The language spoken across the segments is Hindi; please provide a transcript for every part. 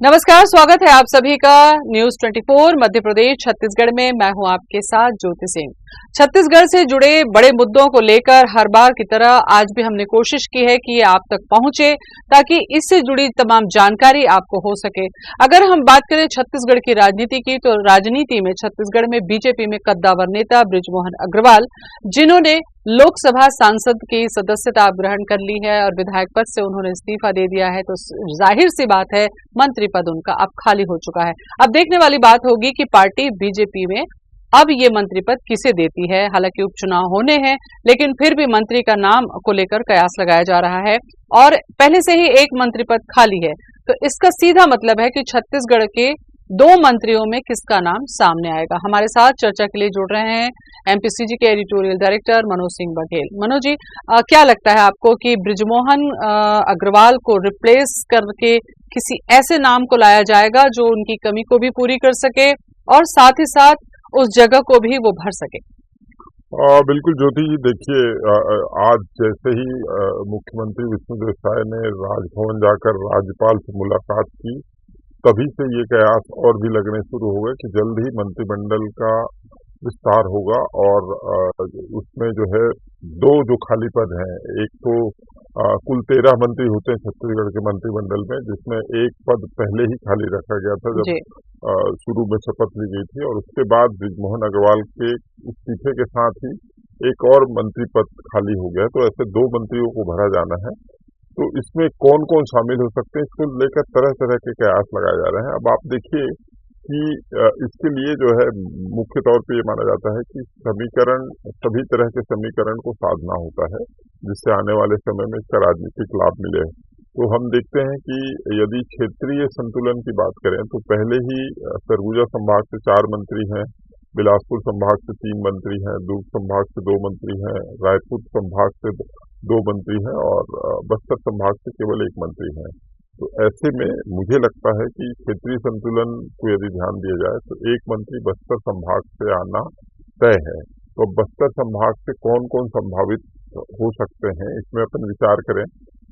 नमस्कार, स्वागत है आप सभी का न्यूज 24 मध्य प्रदेश छत्तीसगढ़ में। मैं हूं आपके साथ ज्योति सिंह। छत्तीसगढ़ से जुड़े बड़े मुद्दों को लेकर हर बार की तरह आज भी हमने कोशिश की है कि ये आप तक पहुंचे ताकि इससे जुड़ी तमाम जानकारी आपको हो सके। अगर हम बात करें छत्तीसगढ़ की राजनीति की, तो राजनीति में छत्तीसगढ़ में बीजेपी में कद्दावर नेता बृजमोहन अग्रवाल, जिन्होंने लोकसभा सांसद की सदस्यता ग्रहण कर ली है और विधायक पद से उन्होंने इस्तीफा दे दिया है, तो जाहिर सी बात है मंत्री पद उनका अब खाली हो चुका है। अब देखने वाली बात होगी कि पार्टी बीजेपी में अब ये मंत्री पद किसे देती है। हालांकि उपचुनाव होने हैं, लेकिन फिर भी मंत्री का नाम को लेकर कयास लगाया जा रहा है और पहले से ही एक मंत्री पद खाली है, तो इसका सीधा मतलब है कि छत्तीसगढ़ के दो मंत्रियों में किसका नाम सामने आएगा। हमारे साथ चर्चा के लिए जुड़ रहे हैं एमपीसीजी के एडिटोरियल डायरेक्टर मनोज सिंह बघेल। मनोज जी, क्या लगता है आपको कि बृजमोहन अग्रवाल को रिप्लेस करके किसी ऐसे नाम को लाया जाएगा जो उनकी कमी को भी पूरी कर सके और साथ ही साथ उस जगह को भी वो भर सके? बिल्कुल ज्योति जी, देखिए, आज जैसे ही मुख्यमंत्री विष्णुदेव साय ने राजभवन जाकर राज्यपाल से मुलाकात की, तभी से ये कयास और भी लगने शुरू हो गए कि जल्द ही मंत्रिमंडल का विस्तार होगा और उसमें जो है दो जो खाली पद हैं, एक तो कुल 13 मंत्री होते हैं छत्तीसगढ़ के मंत्रिमंडल में, जिसमें एक पद पहले ही खाली रखा गया था जब शुरू में शपथ ली गई थी, और उसके बाद बृजमोहन अग्रवाल के इस्तीफे के साथ ही एक और मंत्री पद खाली हो गया। तो ऐसे दो मंत्रियों को भरा जाना है। तो इसमें कौन कौन शामिल हो सकते हैं, इसको लेकर तरह तरह के कयास लगाए जा रहे हैं। अब आप देखिए कि इसके लिए जो है मुख्य तौर पे ये माना जाता है कि समीकरण, सभी तरह के समीकरण को साधना होता है जिससे आने वाले समय में इसका राजनीतिक लाभ मिले। तो हम देखते हैं कि यदि क्षेत्रीय संतुलन की बात करें तो पहले ही सरगुजा संभाग से 4 मंत्री हैं, बिलासपुर संभाग से 3 मंत्री हैं, दुर्ग संभाग से 2 मंत्री हैं, रायपुर संभाग से 2 मंत्री हैं और बस्तर संभाग से केवल 1 मंत्री हैं। तो ऐसे में मुझे लगता है कि क्षेत्रीय संतुलन को यदि ध्यान दिया जाए तो एक मंत्री बस्तर संभाग से आना तय है। तो बस्तर संभाग से कौन कौन संभावित हो सकते हैं, इसमें अपन विचार करें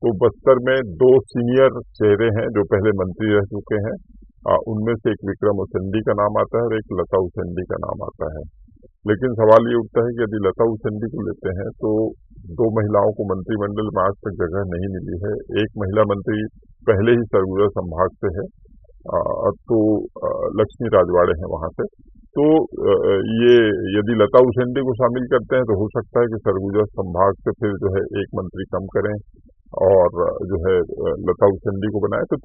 तो बस्तर में 2 सीनियर चेहरे हैं जो पहले मंत्री रह चुके हैं। उनमें से एक विक्रम उसेंडी का नाम आता है और एक लता उसेंडी का नाम आता है। लेकिन सवाल ये उठता है कि यदि लता उसेंडी को लेते हैं तो 2 महिलाओं को मंत्रिमंडल में आज तक जगह नहीं मिली है। एक महिला मंत्री पहले ही सरगुजा संभाग से है, तो लक्ष्मी राजवाड़े हैं वहां से। तो ये यदि लता उसेंडी को शामिल करते हैं तो हो सकता है कि सरगुजा संभाग से फिर जो है एक मंत्री कम करें और जो है लता उसेंडी को बनाए। तो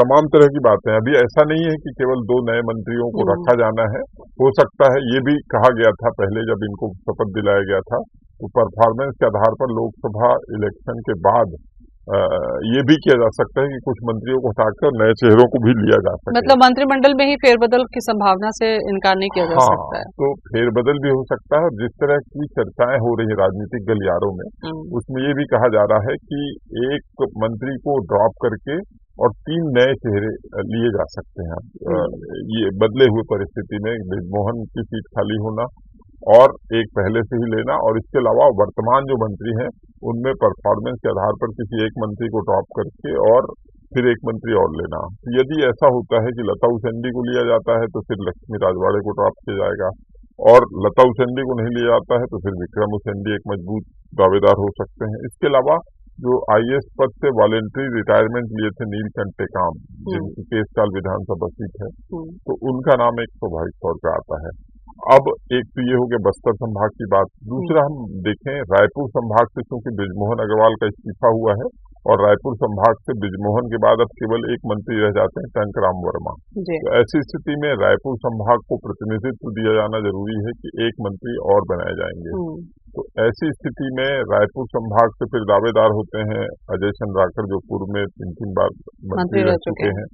तमाम तरह की बातें हैं। अभी ऐसा नहीं है कि केवल 2 नए मंत्रियों को रखा जाना है। हो सकता है, ये भी कहा गया था पहले जब इनको शपथ दिलाया गया था, तो परफॉर्मेंस के आधार पर लोकसभा इलेक्शन के बाद ये भी किया जा सकता है कि कुछ मंत्रियों को हटाकर नए चेहरों को भी लिया जा सकता है। मतलब मंत्रिमंडल में ही फेरबदल की संभावना से इनकार नहीं किया जा सकता है। तो फेरबदल भी हो सकता है। और जिस तरह की चर्चाएं हो रही है राजनीतिक गलियारों में, उसमें ये भी कहा जा रहा है कि एक मंत्री को ड्रॉप करके और 3 नए चेहरे लिए जा सकते हैं। ये बदले हुए परिस्थिति में बृजमोहन की सीट खाली होना और एक पहले से ही लेना, और इसके अलावा वर्तमान जो मंत्री हैं उनमें परफॉर्मेंस के आधार पर किसी एक मंत्री को ड्रॉप करके और फिर एक मंत्री और लेना। तो यदि ऐसा होता है कि लता उसेंडी को लिया जाता है तो फिर लक्ष्मी राजवाड़े को ड्रॉप किया जाएगा, और लता उसेंडी को नहीं लिया जाता है तो फिर विक्रम उसेंडी एक मजबूत दावेदार हो सकते हैं। इसके अलावा जो आईएएस पद से वॉलेंट्री रिटायरमेंट लिए थे नीलकंठ टेकाम, जिनकी केशकाल विधानसभा सीट है, तो उनका नाम एक स्वाभाविक तौर पर आता है। अब एक तो ये हो गया बस्तर संभाग की बात। दूसरा हम देखें रायपुर संभाग से, क्योंकि बृजमोहन अग्रवाल का इस्तीफा हुआ है और रायपुर संभाग से बृजमोहन के बाद अब केवल एक मंत्री रह जाते हैं, टंकराम वर्मा। तो ऐसी स्थिति में रायपुर संभाग को प्रतिनिधित्व दिया जाना जरूरी है कि एक मंत्री और बनाए जाएंगे। तो ऐसी स्थिति में रायपुर संभाग से फिर दावेदार होते हैं अजय चंद्राकर, जो पूर्व में 3 बार मंत्री रह चुके हैं।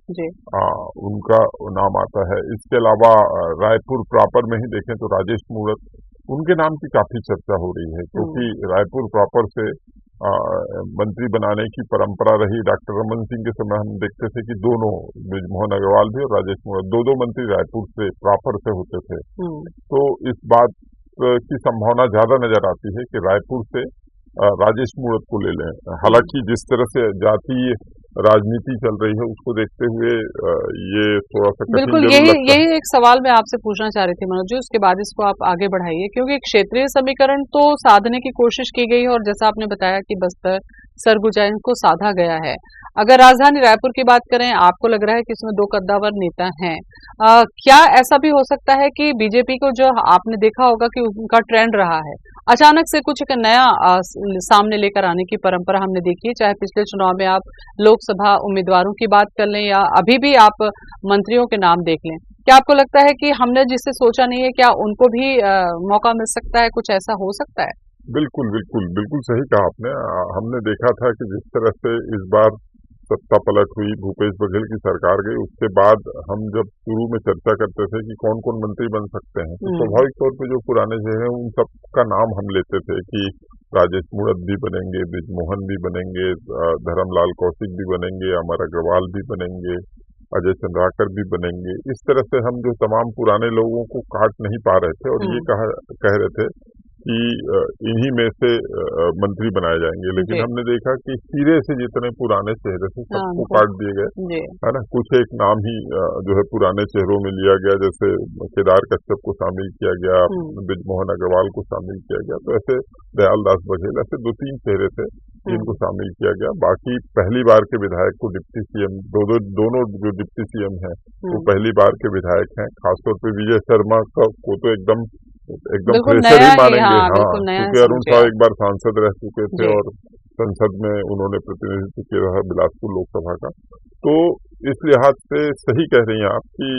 उनका नाम आता है। इसके अलावा रायपुर प्रॉपर में ही देखें तो राजेश मूणत, उनके नाम की काफी चर्चा हो रही है, क्योंकि रायपुर प्रॉपर से मंत्री बनाने की परंपरा रही। डॉक्टर रमन सिंह के समय हम देखते थे कि दोनों, बृजमोहन अग्रवाल भी और राजेश मूणत, 2 मंत्री रायपुर से प्रॉपर से होते थे। तो इस बात की संभावना ज्यादा नजर आती है कि रायपुर से राजेश मूणत को ले लें। हालांकि जिस तरह से जातीय राजनीति चल रही है उसको देखते हुए ये थोड़ा सा कठिन बिल्कुल, जरूर यही लगता है। यही एक सवाल मैं आपसे पूछना चाह रही थी मनोज जी, उसके बाद इसको आप आगे बढ़ाइए, क्योंकि क्षेत्रीय समीकरण तो साधने की कोशिश की गई है और जैसा आपने बताया कि बस्तर, सरगुजा इनको साधा गया है। अगर राजधानी रायपुर की बात करें, आपको लग रहा है कि इसमें दो कद्दावर नेता हैं। क्या ऐसा भी हो सकता है कि बीजेपी को, जो आपने देखा होगा कि उनका ट्रेंड रहा है, अचानक से कुछ एक नया सामने लेकर आने की परंपरा हमने देखी है, चाहे पिछले चुनाव में आप लोकसभा उम्मीदवारों की बात कर लें या अभी भी आप मंत्रियों के नाम देख लें। क्या आपको लगता है कि हमने जिससे सोचा नहीं है, क्या उनको भी मौका मिल सकता है, कुछ ऐसा हो सकता है? बिल्कुल बिल्कुल बिल्कुल सही कहा आपने। हमने देखा था कि जिस तरह से इस बार सत्ता पलट हुई, भूपेश बघेल की सरकार गई, उसके बाद हम जब शुरू में चर्चा करते थे कि कौन कौन मंत्री बन सकते हैं, तो स्वाभाविक तौर पे जो पुराने चेहरे हैं उन सबका नाम हम लेते थे कि राजेश मूणत भी बनेंगे, बृजमोहन भी बनेंगे, धर्मलाल कौशिक भी बनेंगे, अमर अग्रवाल भी बनेंगे, अजय चंद्राकर भी बनेंगे। इस तरह से हम जो तमाम पुराने लोगों को काट नहीं पा रहे थे और ये कह रहे थे कि इन्हीं में से मंत्री बनाए जाएंगे, लेकिन जी। हमने देखा कि सिरे से जितने पुराने चेहरे थे हाँ, सबको उनको काट दिए गए, जी। है ना। कुछ एक नाम ही जो है पुराने चेहरों में लिया गया, जैसे केदार कश्यप को शामिल किया गया, बृजमोहन अग्रवाल को शामिल किया गया, तो ऐसे दयाल दास बघेल, ऐसे दो तीन चेहरे थे जिनको शामिल किया गया। बाकी पहली बार के विधायक को डिप्टी सीएम, दोनों जो डिप्टी सीएम हैं वो पहली बार के विधायक हैं। खासतौर पे विजय शर्मा को तो एकदम एकदम बिल्कुल फ्रेशर नया ही ही, मानेंगे। हाँ, हाँ, बिल्कुल नया क्योंकि अरुण समझिए साहब आप। एक बार सांसद रह चुके थे जी। और संसद में उन्होंने प्रतिनिधित्व किया था बिलासपुर लोकसभा का। तो इस लिहाज से सही कह रही हैं आप कि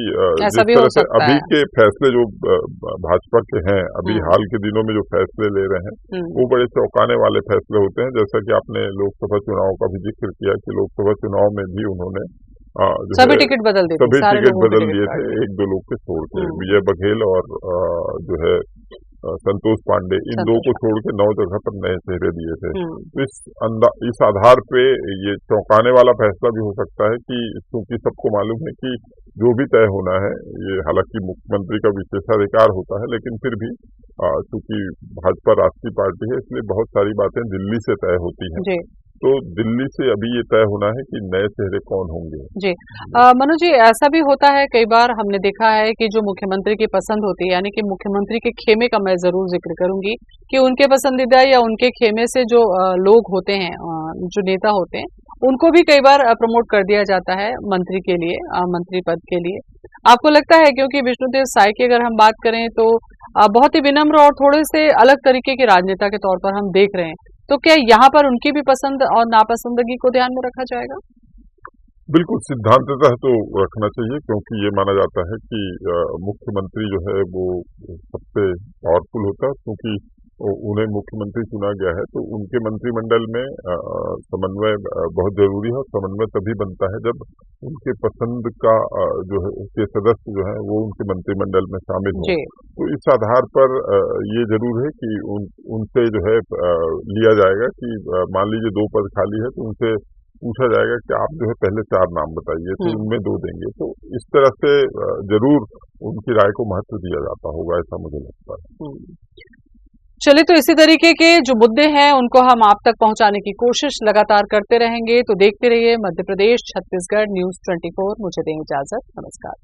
ऐसा जिस भी हो तरह से सकता अभी है। के फैसले जो भाजपा के हैं, अभी हम्म। हाल के दिनों में जो फैसले ले रहे हैं, हम्म। वो बड़े चौंकाने वाले फैसले होते हैं। जैसा कि आपने लोकसभा चुनाव का भी जिक्र किया कि लोकसभा चुनाव में भी उन्होंने जो सभी है टिकट बदल देते, सभी सारे टिकट लोगों के बदल टिकट दिए थे, काट दिए। एक दो लोग के छोड़ के। हम्म। विजय बघेल और जो है संतोष पांडे, इन दो संतोष को पांडे। छोड़ के 9 जगह पर नए चेहरे दिए थे। हम्म। तो इस आधार पे ये चौंकाने वाला फैसला भी हो सकता है कि क्योंकि सबको मालूम है कि जो भी तय होना है, ये हालांकि मुख्यमंत्री का विशेषाधिकार होता है, लेकिन फिर भी चूंकि भाजपा राष्ट्रीय पार्टी है, इसलिए बहुत सारी बातें दिल्ली से तय होती हैं। जी। तो दिल्ली से अभी ये तय होना है कि नए चेहरे कौन होंगे। जी। मनोज जी, ऐसा भी होता है कई बार, हमने देखा है कि जो मुख्यमंत्री की पसंद होती है, यानी कि मुख्यमंत्री के खेमे का मैं जरूर जिक्र करूंगी कि उनके पसंदीदा या उनके खेमे से जो लोग होते हैं, जो नेता होते हैं, उनको भी कई बार प्रमोट कर दिया जाता है मंत्री के लिए, मंत्री पद के लिए। आपको लगता है, क्योंकि विष्णुदेव साय की अगर हम बात करें तो बहुत ही विनम्र और थोड़े से अलग तरीके के राजनेता के तौर पर हम देख रहे हैं, तो क्या यहाँ पर उनकी भी पसंद और नापसंदगी को ध्यान में रखा जाएगा? बिल्कुल, सिद्धांततः तो रखना चाहिए, क्योंकि ये माना जाता है कि मुख्यमंत्री जो है वो सबसे पावरफुल होता है, क्योंकि उन्हें मुख्यमंत्री चुना गया है, तो उनके मंत्रिमंडल में समन्वय बहुत जरूरी है। और समन्वय तभी बनता है जब उनके पसंद का जो है के सदस्य जो है वो उनके मंत्रिमंडल में शामिल हों। जी। तो इस आधार पर ये जरूर है कि उनसे जो है लिया जाएगा कि मान लीजिए 2 पद खाली है, तो उनसे पूछा जाएगा कि आप जो है पहले 4 नाम बताइए, तो उनमें 2 देंगे। तो इस तरह से जरूर उनकी राय को महत्व दिया जाता होगा, ऐसा मुझे लगता है। चलिए, तो इसी तरीके के जो मुद्दे हैं उनको हम आप तक पहुंचाने की कोशिश लगातार करते रहेंगे। तो देखते रहिए मध्य प्रदेश छत्तीसगढ़ न्यूज़ 24। मुझे दें इजाजत, नमस्कार।